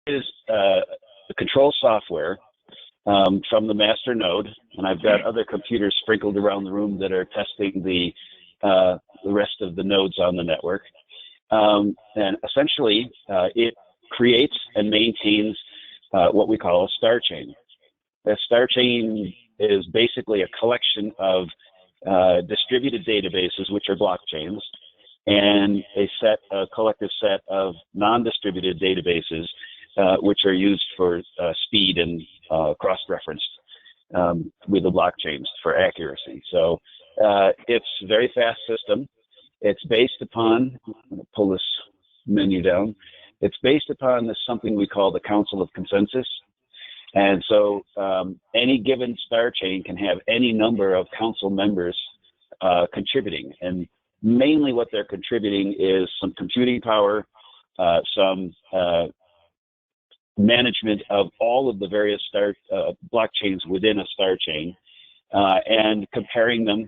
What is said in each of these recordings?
is the control software from the master node, and I've got other computers sprinkled around the room that are testing the rest of the nodes on the network. And essentially, it creates and maintains what we call a star chain. A star chain is basically a collection of distributed databases, which are blockchains, and a collective set of non-distributed databases, which are used for speed and cross-referenced with the blockchains for accuracy. So it's a very fast system. It's based upon, I'm going to pull this menu down, it's based upon something we call the Council of Consensus. And so any given star chain can have any number of council members contributing. And mainly what they're contributing is some computing power, some management of all of the various blockchains within a star chain, and comparing them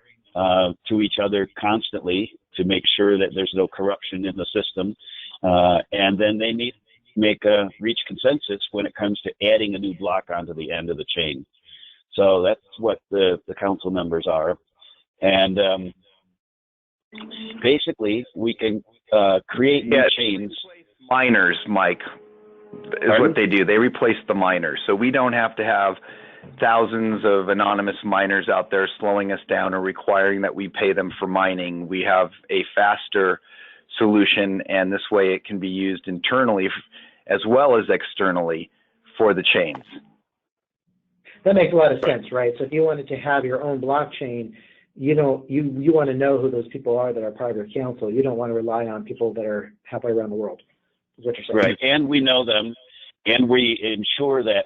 to each other constantly to make sure that there's no corruption in the system. And then they reach consensus when it comes to adding a new block onto the end of the chain. So that's what the council members are. And basically, we can create new chains. Miners, Mike, is what they do. They replace the miners. So we don't have to have thousands of anonymous miners out there slowing us down or requiring that we pay them for mining. We have a faster solution, and this way it can be used internally as well as externally for the chains. That makes a lot of sense, right? So if you wanted to have your own blockchain, you want to know who those people are that are part of your council. You don't want to rely on people that are halfway around the world, is what you're saying. Right, and we know them, and we ensure that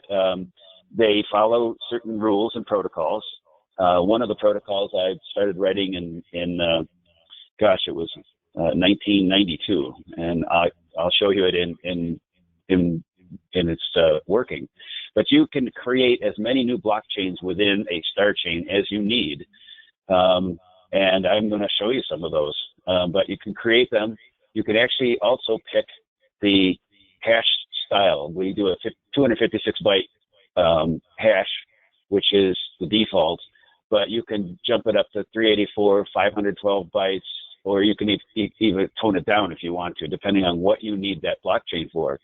they follow certain rules and protocols. One of the protocols I started writing in it was 1992, and I'll show you it in its working. But you can create as many new blockchains within a star chain as you need, and I'm going to show you some of those. But you can create them. You can actually also pick the hash style. We do a 256 byte hash, which is the default, but you can jump it up to 384, 512 bytes, or you can even tone it down if you want to, depending on what you need that blockchain for.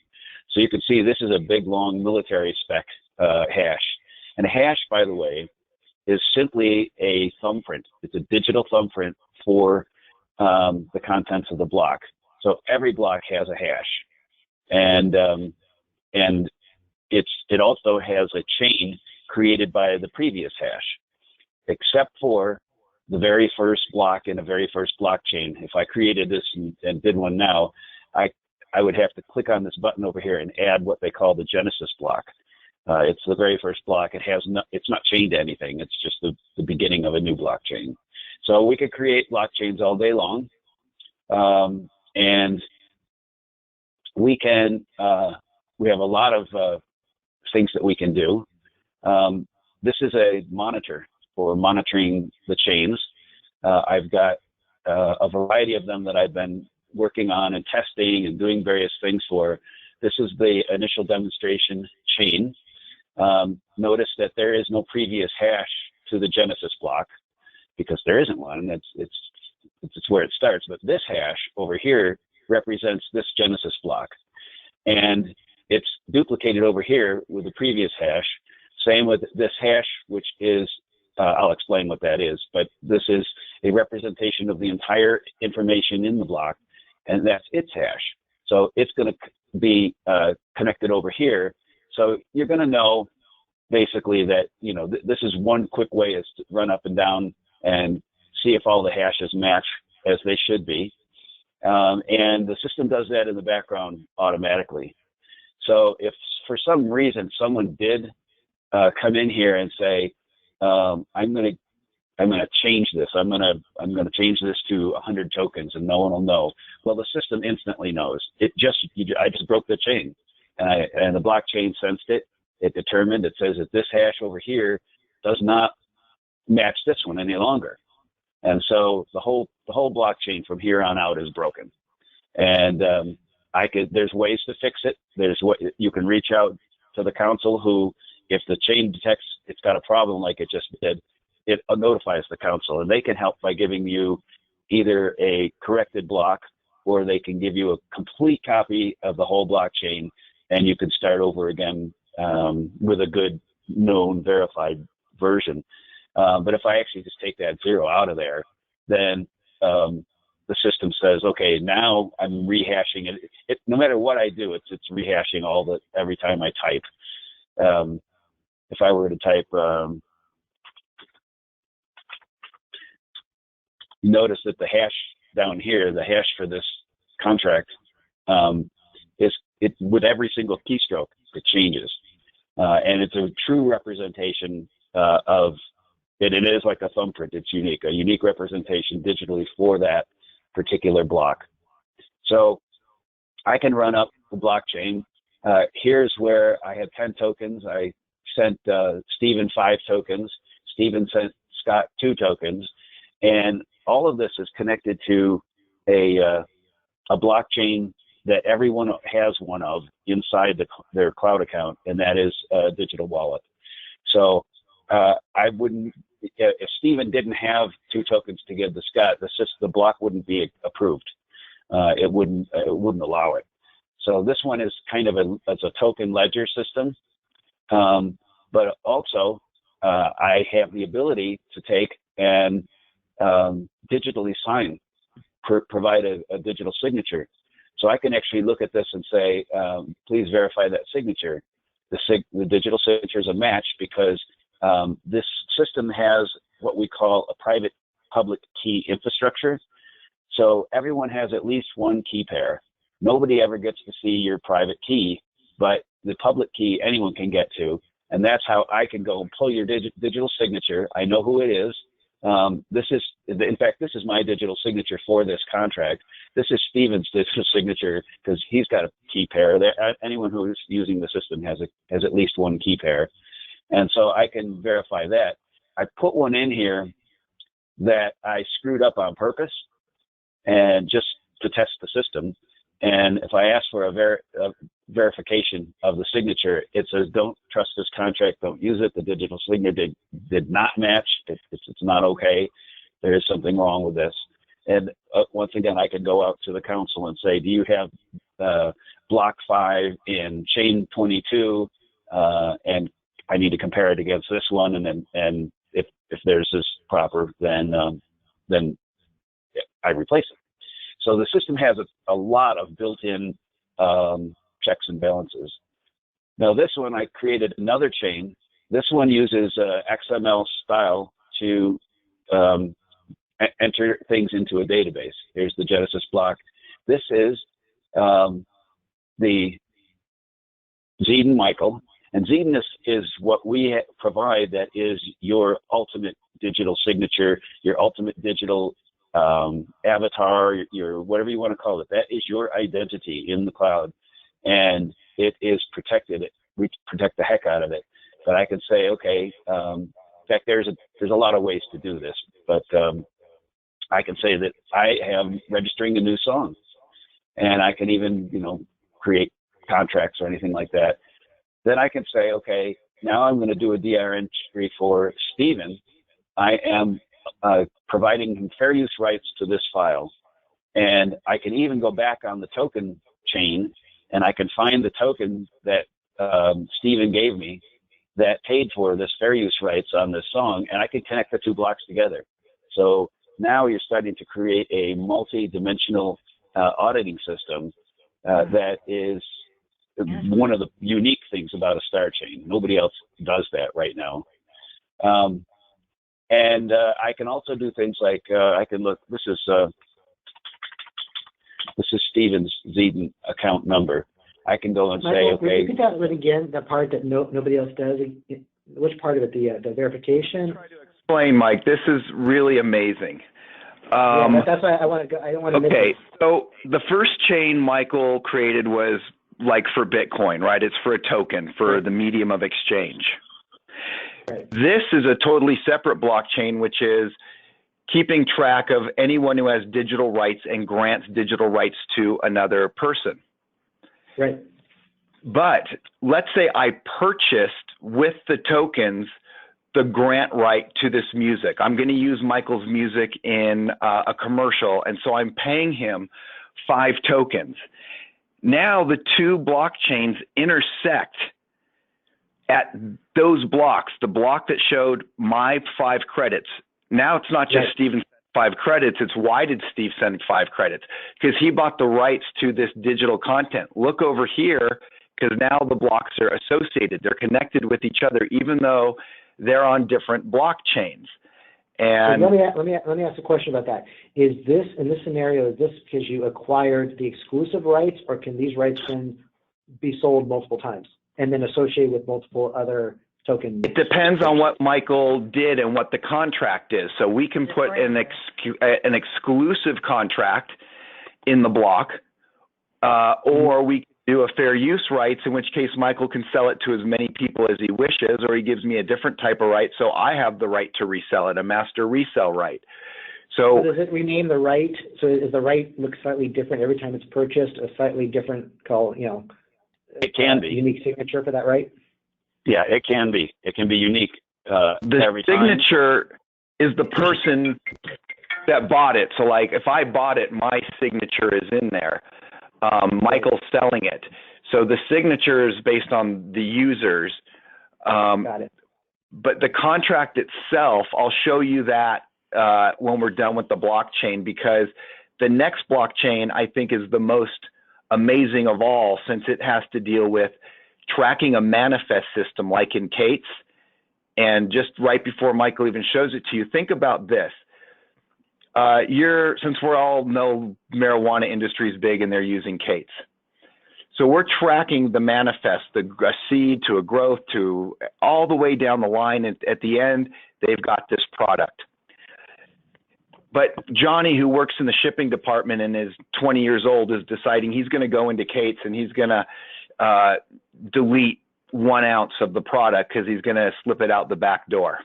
So you can see this is a big, long military spec hash. And a hash, by the way, is simply a thumbprint. It's a digital thumbprint for the contents of the block. So every block has a hash. And it also has a chain created by the previous hash, except for the very first block in the very first blockchain. If I created this and did one now, I would have to click on this button over here and add what they call the Genesis block. It's the very first block. It's not chained to anything. It's just the beginning of a new blockchain. So we could create blockchains all day long, and we have a lot of things that we can do. This is a monitor for monitoring the chains. I've got a variety of them that I've been working on and testing and doing various things for. This is the initial demonstration chain. Notice that there is no previous hash to the Genesis block because there isn't one. It's where it starts. But this hash over here represents this Genesis block. And it's duplicated over here with the previous hash. Same with this hash, which is, I'll explain what that is, but this is a representation of the entire information in the block, and that's its hash. So it's going to be connected over here. So you're going to know basically that, this is one quick way is to run up and down and see if all the hashes match as they should be. And the system does that in the background automatically. So if for some reason someone did come in here and say, I'm going to change this. I'm going to change this to 100 tokens, and no one will know. Well, the system instantly knows. I just broke the chain, and the blockchain sensed it. It determined. It says that this hash over here does not match this one any longer, and so the whole blockchain from here on out is broken. And There's ways to fix it. There's what you can reach out to the council who, if the chain detects it's got a problem like it just did, it notifies the council, and they can help by giving you either a corrected block, or they can give you a complete copy of the whole blockchain, and you can start over again with a good, known, verified version. But if I actually just take that 0 out of there, then the system says, okay, now I'm rehashing it. No matter what I do, it's rehashing every time I type. If I were to type, notice that the hash down here, the hash for this contract, is it with every single keystroke, it changes. And it's a true representation of it. It is like a thumbprint. It's unique, a unique representation digitally for that particular block. So I can run up the blockchain. Here's where I had 10 tokens. I sent Stephen 5 tokens. Stephen sent Scott 2 tokens. And all of this is connected to a blockchain that everyone has one of inside their cloud account, and that is a digital wallet. So I wouldn't, if Stephen didn't have 2 tokens to give to Scott, the block wouldn't be approved. It wouldn't allow it. So this one is kind of it's a token ledger system, but also I have the ability to take and digitally sign, provide a digital signature. So I can actually look at this and say, please verify that signature. The digital signature is a match because this system has what we call a private public key infrastructure. So everyone has at least one key pair. Nobody ever gets to see your private key, but the public key anyone can get to. And that's how I can go and pull your digital signature. I know who it is. In fact, this is my digital signature for this contract. This is Stephen's digital signature because he's got a key pair. Anyone who's using the system has at least one key pair. And so I can verify that. I put one in here that I screwed up on purpose and just to test the system. And if I ask for a verification of the signature, it says, don't trust this contract, don't use it. The digital signature did not match. It's not okay. There is something wrong with this. And once again, I can go out to the council and say, do you have block 5 in chain 22? And I need to compare it against this one. And if theirs is proper, then I replace it. So the system has a lot of built-in checks and balances. Now this one, I created another chain. This one uses XML style to enter things into a database. Here's the Genesis block. This is the Zeden Michael. And Zeden is what we provide that is your ultimate digital signature, your ultimate digital avatar, your whatever you want to call it. That is your identity in the cloud, and it is protected. We protect the heck out of it. But I can say, okay, in fact, there's a lot of ways to do this, but I can say that I am registering a new song, and I can even create contracts or anything like that. Then I can say, okay, now I'm going to do a DR entry for Stephen. I am providing him fair use rights to this file. And I can even go back on the token chain and I can find the token that Stephen gave me that paid for this fair use rights on this song, and I can connect the 2 blocks together. So now you're starting to create a multi-dimensional auditing system that is one of the unique things about a Starchain. Nobody else does that right now. And I can also do things like I can look. This is Stephen's Zeden account number. I can go and Michael, say, okay. Repeat that again. The part that nobody else does. Which part of it? The verification. Try to explain, Mike. This is really amazing. Yeah, that's why I want to go. I don't want to miss it. Okay, so the first chain Michael created was like for Bitcoin, right? It's for a token, for the medium of exchange. Right. This is a totally separate blockchain, which is keeping track of anyone who has digital rights and grants digital rights to another person. Right. But let's say I purchased with the tokens the grant right to this music. I'm going to use Michael's music in a commercial, and so I'm paying him 5 tokens. Now the two blockchains intersect at those blocks. The block that showed my 5 credits. Now it's not just Steven 5 credits, it's why did Steve send 5 credits? Because he bought the rights to this digital content. Look over here, because now the blocks are associated. They're connected with each other, even though they're on different blockchains. And so let me ask a question about that. Is this, in this scenario, is this because you acquired the exclusive rights, or can these rights then be sold multiple times and then associated with multiple other tokens? It depends on what Michael did and what the contract is. So we can put an exclusive contract in the block, or we do a fair use rights, in which case Michael can sell it to as many people as he wishes, or he gives me a different type of right, so I have the right to resell it, a master resell right. So does it rename the right? So is the right look slightly different every time it's purchased, a slightly different it can be unique signature for that right? Yeah, it can be. It can be unique. The every time. signature is the person that bought it. So like if I bought it, my signature is in there. Michael's selling it. So the signature is based on the users. Got it. But the contract itself, I'll show you that when we're done with the blockchain, because the next blockchain I think is the most amazing of all, since it has to deal with tracking a manifest system like in Kate's. And just right before Michael even shows it to you, think about this. Since we all know marijuana industry is big and they're using Kate's. So we're tracking the manifest, a seed to a growth to all the way down the line. And at the end, they've got this product. But Johnny, who works in the shipping department and is 20 years old, is deciding he's going to go into Kate's and he's going to delete 1 ounce of the product because he's going to slip it out the back door.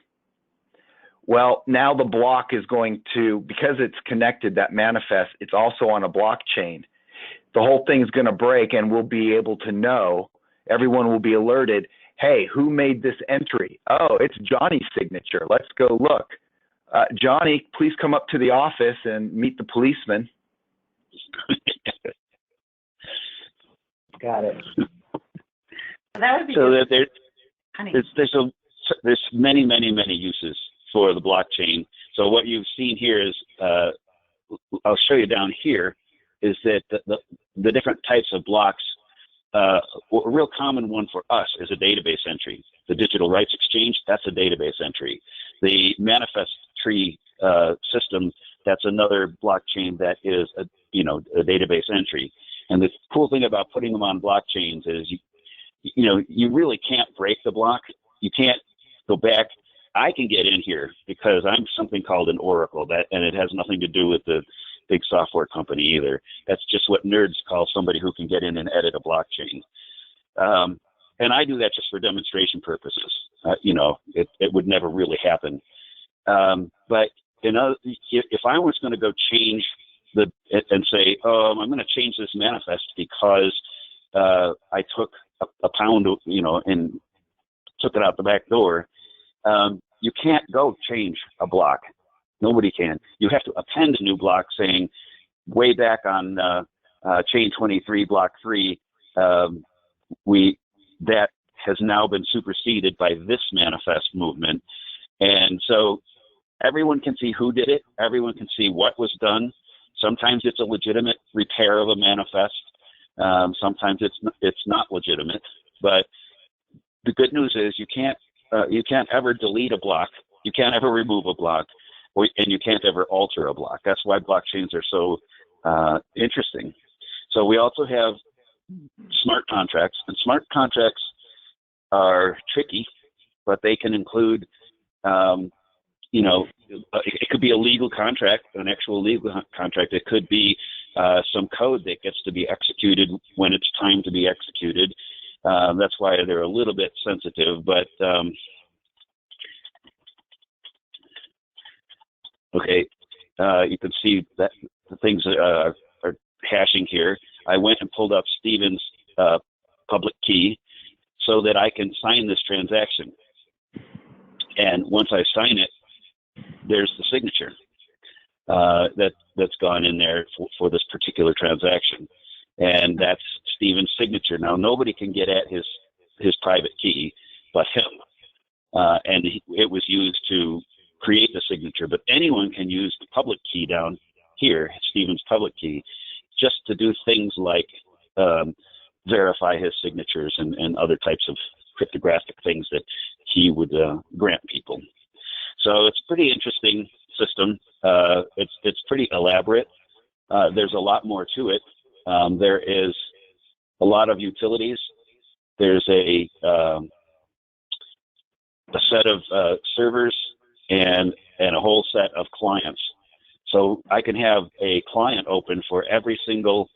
Well, now the block is going to, because it's connected, that manifest, it's also on a blockchain. The whole thing is going to break, and we'll be able to know, everyone will be alerted, hey, who made this entry? Oh, it's Johnny's signature. Let's go look. Johnny, please come up to the office and meet the policeman. Got it. That would be so good. there's many uses for the blockchain. So what you've seen here is, I'll show you down here, is that the different types of blocks, a real common one for us is a database entry. The digital rights exchange, that's a database entry. The manifest tree system, that's another blockchain that is a database entry. And the cool thing about putting them on blockchains is you really can't break the block. You can't go back. I can get in here because I'm something called an oracle, and it has nothing to do with the big software company either. That's just what nerds call somebody who can get in and edit a blockchain. And I do that just for demonstration purposes. It would never really happen. But if I was going to go change and say, I'm going to change this manifest because I took a pound, and took it out the back door, you can't go change a block. Nobody can. You have to append a new block saying, way back on chain 23, block 3, that has now been superseded by this manifest movement. And so everyone can see who did it. Everyone can see what was done. Sometimes it's a legitimate repair of a manifest. Sometimes it's not legitimate. But the good news is you can't ever delete a block. You can't ever remove a block, and you can't ever alter a block. That's why blockchains are so interesting. So we also have smart contracts, and smart contracts are tricky, but they can include, it could be a legal contract, an actual legal contract. It could be some code that gets to be executed when it's time to be executed. That's why they're a little bit sensitive, but okay, you can see that the things are hashing here. I went and pulled up Steven's public key so that I can sign this transaction. And once I sign it, there's the signature that's gone in there for this particular transaction. And that's Stephen's signature. Now, nobody can get at his private key but him. And it was used to create the signature, but anyone can use the public key down here, Stephen's public key, just to do things like verify his signatures and other types of cryptographic things that he would grant people. So it's a pretty interesting system. It's pretty elaborate. There's a lot more to it. There is a lot of utilities. There's a set of servers and a whole set of clients. So I can have a client open for every single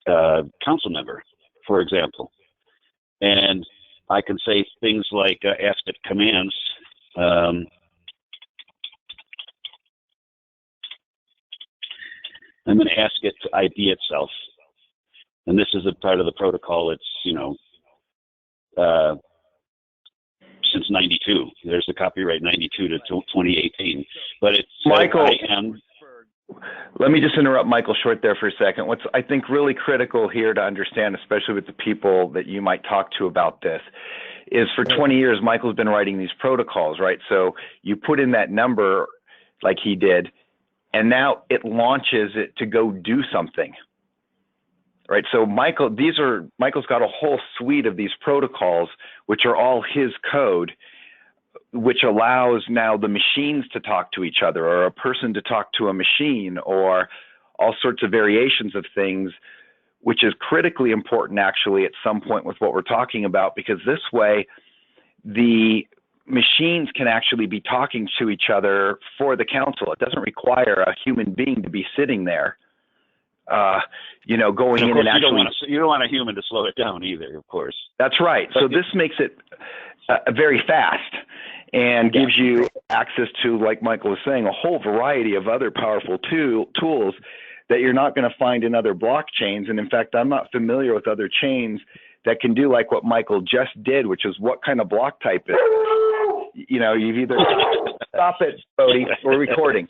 council member, for example. And I can say things like ask it commands. I'm going to ask it to ID itself. And this is a part of the protocol. It's, since 92. There's the copyright 92 to 2018. But it's Michael. IM. Let me just interrupt Michael short there for a second. What's I think really critical here to understand, especially with the people that you might talk to about this, is for 20 years, Michael's been writing these protocols, right? So you put in that number like he did, and now it launches it to go do something, right? So Michael's got a whole suite of these protocols, which are all his code, which allows now the machines to talk to each other, or a person to talk to a machine, or all sorts of variations of things, which is critically important actually at some point with what we're talking about, because this way the machines can actually be talking to each other for the council. It doesn't require a human being to be sitting there, going in and actually. You don't want a human to slow it down either, of course. That's right. So this makes it very fast and gives you access to, like Michael was saying, a whole variety of other powerful tools that you're not going to find in other blockchains. And in fact, I'm not familiar with other chains that can do like what Michael just did, which is what kind of block type is. You've either stop it, Bodie, we're recording.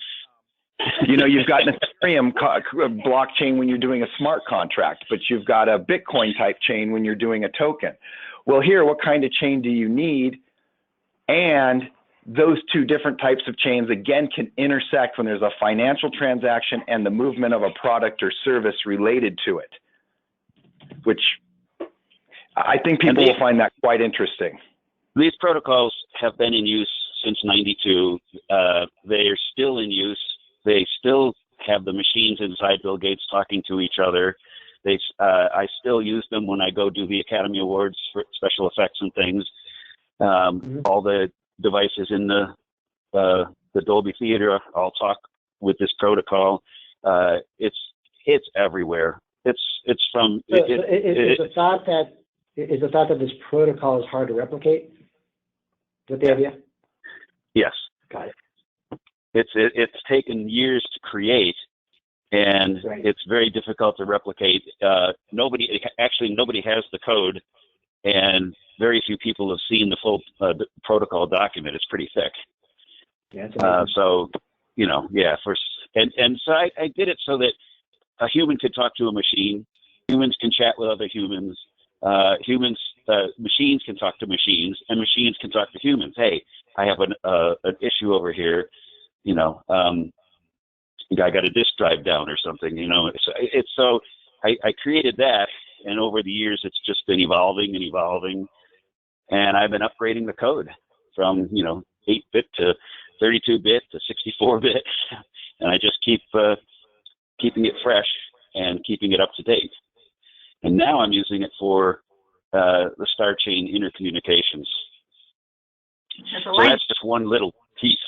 You've got an Ethereum blockchain when you're doing a smart contract, but you've got a Bitcoin type chain when you're doing a token. Well, here, what kind of chain do you need? And those two different types of chains, again, can intersect when there's a financial transaction and the movement of a product or service related to it, which I think people will find that quite interesting. These protocols have been in use since 92. They are still in use. They still have the machines inside Bill Gates talking to each other. I still use them when I go do the Academy Awards for special effects and things. All the devices in the Dolby Theater all talk with this protocol. It's everywhere. It's from. Is the thought that this protocol is hard to replicate? Is that the idea? Yes. Got it. It's taken years to create, and it's very difficult to replicate. Nobody has the code, and very few people have seen the full protocol document. It's pretty thick. Yeah. So I did it so that a human could talk to a machine. Humans can chat with other humans. Machines can talk to machines, and machines can talk to humans. Hey, I have an issue over here. I got a disk drive down or something. So I created that, and over the years it's just been evolving and evolving, and I've been upgrading the code from 8-bit to 32-bit to 64-bit, and I just keep keeping it fresh and keeping it up to date. And now I'm using it for the Starchain intercommunications. So that's just one little piece.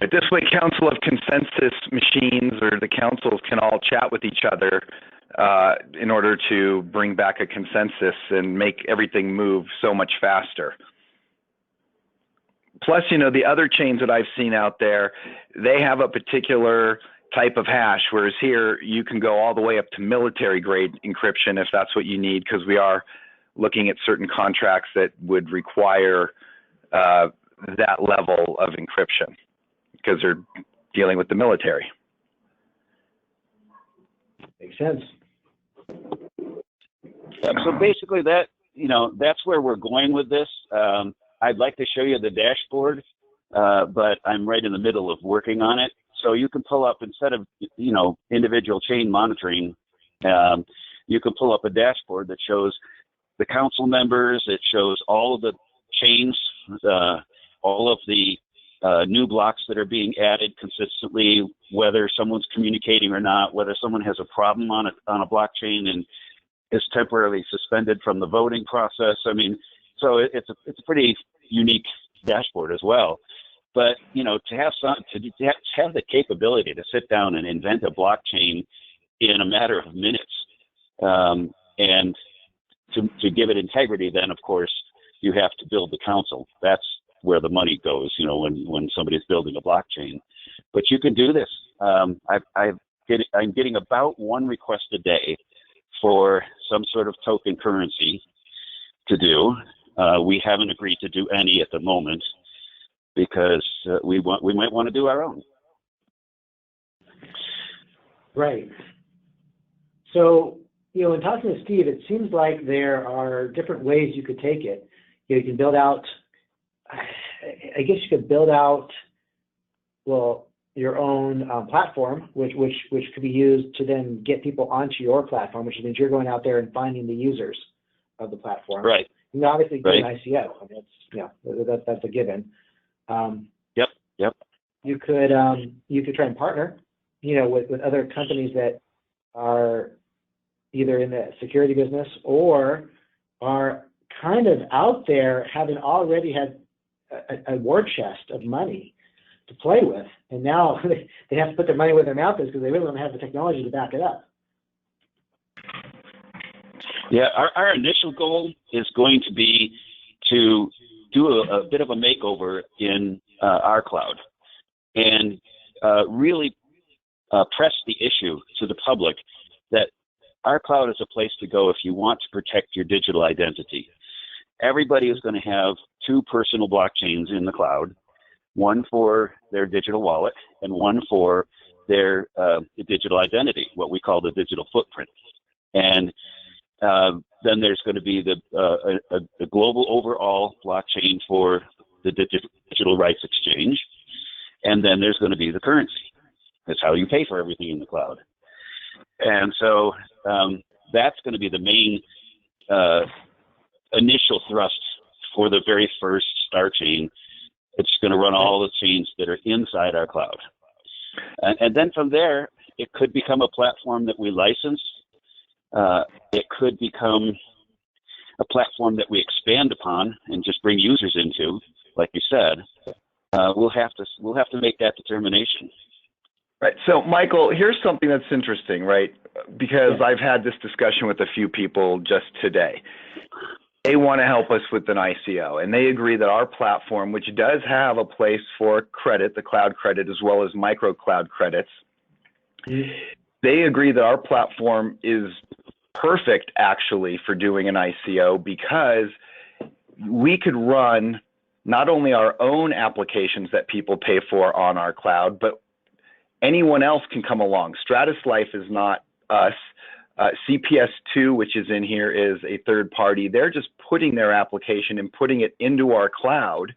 Right. This way, Council of Consensus machines or the councils can all chat with each other in order to bring back a consensus and make everything move so much faster. Plus, the other chains that I've seen out there, they have a particular type of hash, whereas here you can go all the way up to military grade encryption if that's what you need, because we are looking at certain contracts that would require that level of encryption because they're dealing with the military. Makes sense. Yeah, so basically that's where we're going with this. I'd like to show you the dashboard, but I'm right in the middle of working on it. So you can pull up, instead of, individual chain monitoring, you can pull up a dashboard that shows the council members. It shows all of the chains, all of the new blocks that are being added consistently, whether someone's communicating or not, whether someone has a problem on a blockchain and is temporarily suspended from the voting process. I mean, so it's a pretty unique dashboard as well. But to have the capability to sit down and invent a blockchain in a matter of minutes, and to give it integrity, then of course you have to build the council. That's where the money goes, when somebody's building a blockchain. But you can do this. I'm getting about one request a day for some sort of token currency to do. We haven't agreed to do any at the moment, because we might want to do our own. Right. So, in talking to Steve, it seems like there are different ways you could take it. You can build out, I guess you could build out, your own platform, which could be used to then get people onto your platform, which means you're going out there and finding the users of the platform. Right. You obviously do right. an ICO. I mean, that's a given. Yep. You could try and partner, with other companies that are either in the security business or are kind of out there, having already had a war chest of money to play with, and now they have to put their money where their mouth is because they really don't have the technology to back it up. Yeah, our initial goal is going to be to do a bit of a makeover in our cloud, and really press the issue to the public that our cloud is a place to go if you want to protect your digital identity. Everybody is going to have two personal blockchains in the cloud, one for their digital wallet and one for their digital identity, what we call the digital footprint. And then there's going to be the global overall blockchain for the digital rights exchange. And then there's going to be the currency. That's how you pay for everything in the cloud. And so that's going to be the main initial thrust for the very first Starchain. It's going to run all the chains that are inside our cloud. And then from there, it could become a platform that we license. It could become a platform that we expand upon and just bring users into, like you said. We'll have to make that determination. Right. So, Michael, here's something that's interesting, right? Because I've had this discussion with a few people just today. They want to help us with an ICO, and they agree that our platform, which does have a place for credit, the cloud credit, as well as micro cloud credits, they agree that our platform is perfect, actually, for doing an ICO, because we could run not only our own applications that people pay for on our cloud, but anyone else can come along. Stratus Life is not us. CPS2, which is in here, is a third party. They're just putting their application and putting it into our cloud.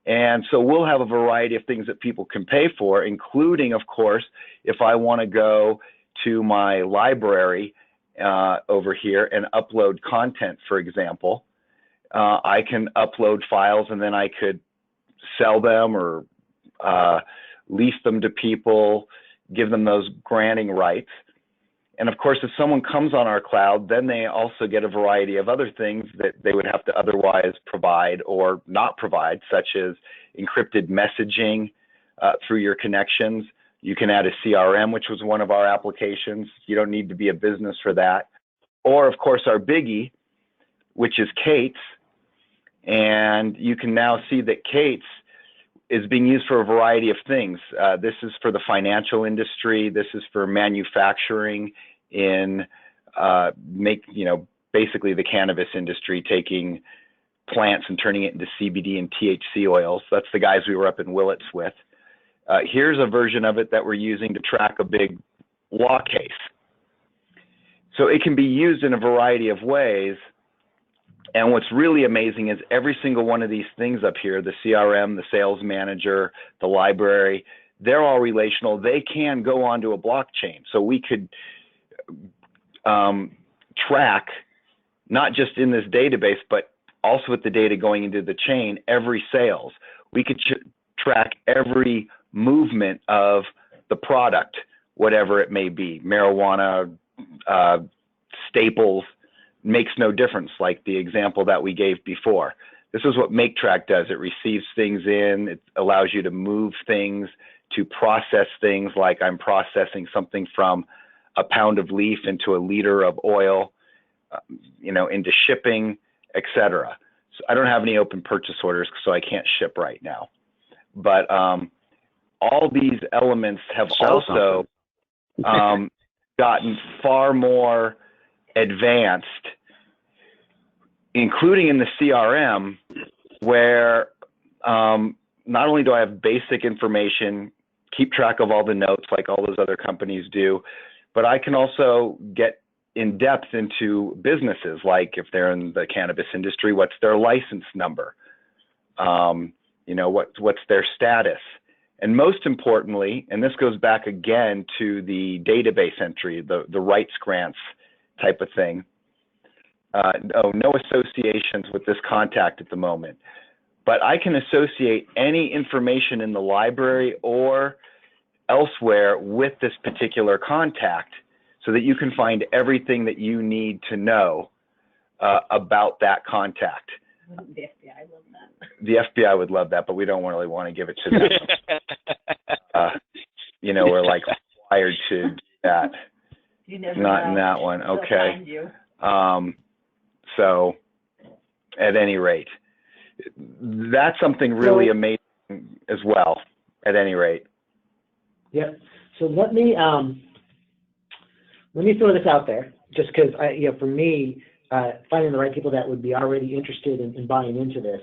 And so we'll have a variety of things that people can pay for, including, of course, if I want to go to my library over here and upload content, for example, I can upload files and then I could sell them or lease them to people, give them those granting rights. And of course, if someone comes on our cloud, then they also get a variety of other things that they would have to otherwise provide or not provide, such as encrypted messaging through your connections. You can add a CRM, which was one of our applications. You don't need to be a business for that. Or, of course, our biggie, which is Kate's. And you can now see that Kate's is being used for a variety of things. This is for the financial industry. This is for manufacturing in basically the cannabis industry, taking plants and turning it into CBD and THC oils. That's the guys we were up in Willits with. Here's a version of it that we're using to track a big law case. So it can be used in a variety of ways. And what's really amazing is every single one of these things up here, the CRM, the sales manager, the library, they're all relational. They can go onto a blockchain. So we could track, not just in this database, but also with the data going into the chain, every sales. We could track every movement of the product, whatever it may be, marijuana, staples, makes no difference, like the example that we gave before. This is what MakeTrack does. It receives things in, it allows you to move things, to process things, like I'm processing something from a pound of leaf into a liter of oil, into shipping, etc. So I don't have any open purchase orders, so I can't ship right now. But all these elements have also gotten far more advanced, including in the CRM, where not only do I have basic information, keep track of all the notes like all those other companies do, but I can also get in depth into businesses, like if they're in the cannabis industry, what's their license number? What's their status? And most importantly, and this goes back again to the database entry, the rights grants type of thing. No associations with this contact at the moment, but I can associate any information in the library or elsewhere with this particular contact so that you can find everything that you need to know about that contact. The FBI love that. The FBI would love that, but we don't really want to give it to them. We're like required to do that. You never Not know. in that one. They'll Okay. find you. So at any rate, that's something really amazing as well, at any rate. Yeah. So let me throw this out there, just because for me, finding the right people that would be already interested in buying into this